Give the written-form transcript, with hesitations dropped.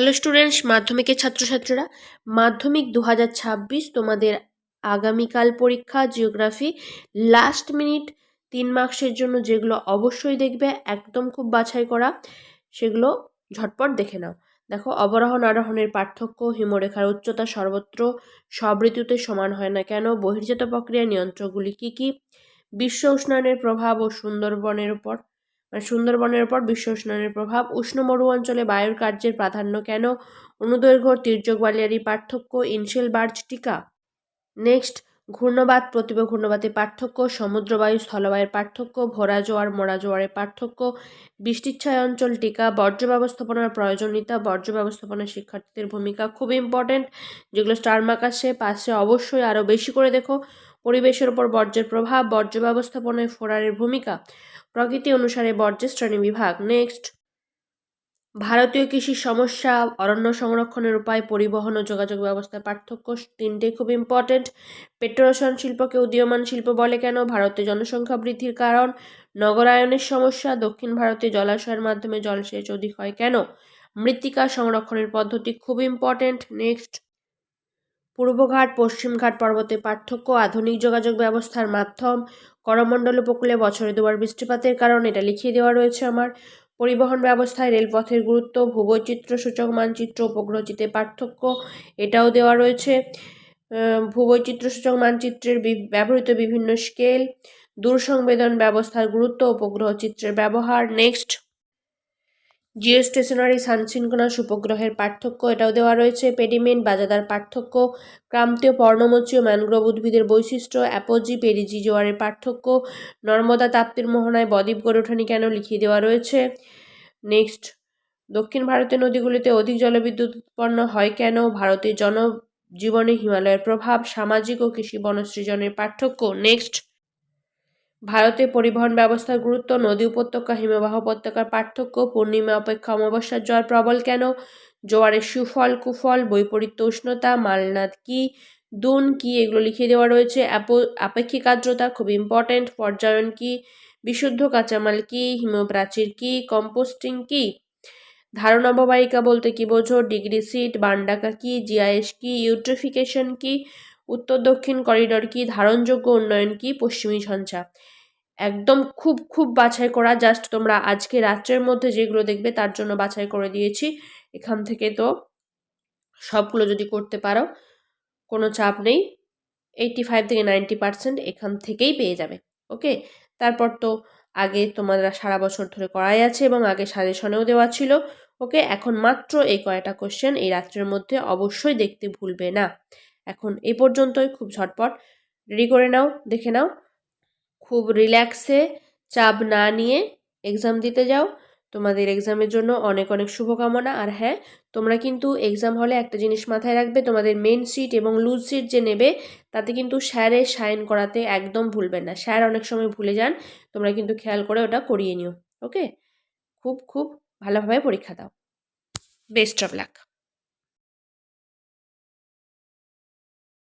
Hello students, মাধ্যমিকের ছাত্রছাত্রীরা, মাধ্যমিক 2026 তোমাদের আগামীকাল পরীক্ষা জিওগ্রাফি লাস্ট মিনিট 3 মার্কসের জন্য যেগুলো অবশ্যই দেখবে, একদম খুব বাছাই করা, সেগুলো ঝটপট দেখে নাও। দেখো, অবরোহণ আরোহণের পার্থক্য, হিমরেখার উচ্চতা সর্বত্র সব ঋতুতে সমান হয় না কেন, বহির্জাত প্রক্রিয়া নিয়ন্ত্রকগুলি কী কী, বিশ্ব উষ্ণায়নের প্রভাব ও সুন্দরবনের উপর বিশ্ব উষ্ণায়নের প্রভাব, উষ্ণ মরু অঞ্চলে বায়ুর কার্যের প্রাধান্য কেন, অনুদৈর্ঘ্য তির্যক বালিয়ারি পার্থক্য, ইনশেল বার্চ টিকা। নেক্সট, ঘূর্ণবাত প্রতিভ ঘূর্ণবাতের পার্থক্য, সমুদ্রবায়ু স্থলবায়ুর পার্থক্য, ভরা জোয়ার মোরা জোয়ারের পার্থক্য, বৃষ্টিচ্ছায় অঞ্চল টিকা, বর্জ্য ব্যবস্থাপনার প্রয়োজনীয়তা, বর্জ্য ব্যবস্থাপনার শিক্ষার্থীদের ভূমিকা খুব ইম্পর্টেন্ট, যেগুলো স্টার মার্ক আসে পাশে অবশ্যই আরও বেশি করে দেখো। পরিবেশের ওপর বর্জ্যের প্রভাব, বর্জ্য ব্যবস্থাপনায় ফোরারের ভূমিকা, প্রকৃতি অনুসারে বর্জ্যের শ্রেণী বিভাগ। নেক্সট, ভারতীয় কৃষির সমস্যা, অরণ্য সংরক্ষণের উপায়, পরিবহন ও যোগাযোগ ব্যবস্থার পার্থক্য, তিনটেই খুব ইম্পর্টেন্ট। পেট্রোরসায়ন শিল্পকে উদীয়মান শিল্প বলে কেন, ভারতে জনসংখ্যা বৃদ্ধির কারণ, নগরায়নের সমস্যা, দক্ষিণ ভারতে জলাশয়ের মাধ্যমে জলসেচ অধিক হয় কেন, মৃত্তিকা সংরক্ষণের পদ্ধতি খুব ইম্পর্টেন্ট। নেক্সট, পূর্বঘাট পশ্চিমঘাট পর্বতের পার্থক্য, আধুনিক যোগাযোগ ব্যবস্থার মাধ্যম, করমণ্ডল উপকূলে বছরে দুবার বৃষ্টিপাতের কারণ, এটা লিখিয়ে দেওয়া রয়েছে আমার। পরিবহন ব্যবস্থায় রেলপথের গুরুত্ব, ভূবৈচিত্র্য সূচক মানচিত্র উপগ্রহচিত্রের পার্থক্য, এটাও দেওয়া রয়েছে। ভূবৈচিত্র্য সূচক মানচিত্রের ব্যবহৃত বিভিন্ন স্কেল, দূরসংবেদন ব্যবস্থার গুরুত্ব, উপগ্রহ চিত্রের ব্যবহার। নেক্সট, জিওস্টেশনারি সানসিনক্রোনাস উপগ্রহের পার্থক্য, এটাও দেওয়া রয়েছে। পেডিমেন্ট বাজাদার পার্থক্য, ক্রান্তীয় পর্ণমোচী ও ম্যানগ্রোভ উদ্ভিদের বৈশিষ্ট্য, অ্যাপোজি পেরিজি জোয়ারের পার্থক্য, নর্মদা তাপ্তির মোহনায় বদ্বীপ গড়ে ওঠেনি কেন, লিখিয়ে দেওয়া রয়েছে। নেক্সট, দক্ষিণ ভারতের নদীগুলিতে অধিক জলবিদ্যুৎ উৎপন্ন হয় কেন, ভারতের জনজীবনে হিমালয়ের প্রভাব, সামাজিক ও কৃষি বনসৃজনের পার্থক্য। নেক্সট, ভারতে পরিবহন ব্যবস্থার গুরুত্ব, নদী উপত্যকা হিমবাহ উপত্যকার পার্থক্য, পূর্ণিমা অপেক্ষা অমাবস্যার জোয়ার প্রবল কেন, জোয়ারের সুফল কুফল, বৈপরীত্য উষ্ণতা, মালনাদ কি, দুন কি, এগুলো লিখে দেওয়া রয়েছে। আপেক্ষিক আর্দ্রতা খুব ইম্পর্টেন্ট, পর্যায়ন কি, বিশুদ্ধ কাঁচামাল কি, হিমপ্রাচীর কি, কম্পোস্টিং কি, ধারণ অববাহিকা বলতে কি বোঝো, ডিগ্রি সিট, বান্ডাকা কি, জিআইএস কি, ইউট্রিফিকেশন কি, উত্তর দক্ষিণ করিডর কি, ধারণযোগ্য উন্নয়ন কি, পশ্চিমী ঝঞ্ঝা। একদম খুব খুব বাছাই করা, জাস্ট তোমরা আজকে রাত্রের মধ্যে যেগুলো দেখবে তার জন্য বাছাই করে দিয়েছি। এখান থেকে তো সবগুলো যদি করতে পারো কোনো চাপ নেই, 85 থেকে 90% এখান থেকেই পেয়ে যাবে। ওকে, তারপর তো আগে তোমরা সারা বছর ধরে করাই আছে এবং আগে সাজেশনেও দেওয়া ছিল। ওকে, এখন মাত্র এই কয়টা কোশ্চেন এই রাত্রের মধ্যে অবশ্যই দেখতে ভুলবে না। এখন এই পর্যন্তই, খুব ঝটপট রেডি করে নাও, দেখে নাও, খুব রিল্যাক্সে চাপ না নিয়ে এক্সাম দিতে যাও। তোমাদের এক্সামের জন্য অনেক অনেক শুভকামনা। আর হ্যাঁ, তোমরা কিন্তু এক্সাম হলে একটা জিনিস মাথায় রাখবে, তোমাদের মেন সিট এবং লুজ সিট যে নেবে তাতে কিন্তু স্যারের সাইন করাতে একদম ভুলবেন না। স্যার অনেক সময় ভুলে যান, তোমরা কিন্তু খেয়াল করে ওটা করিয়ে নিও। ওকে, খুব খুব ভালোভাবে পরীক্ষা দাও। Best of luck.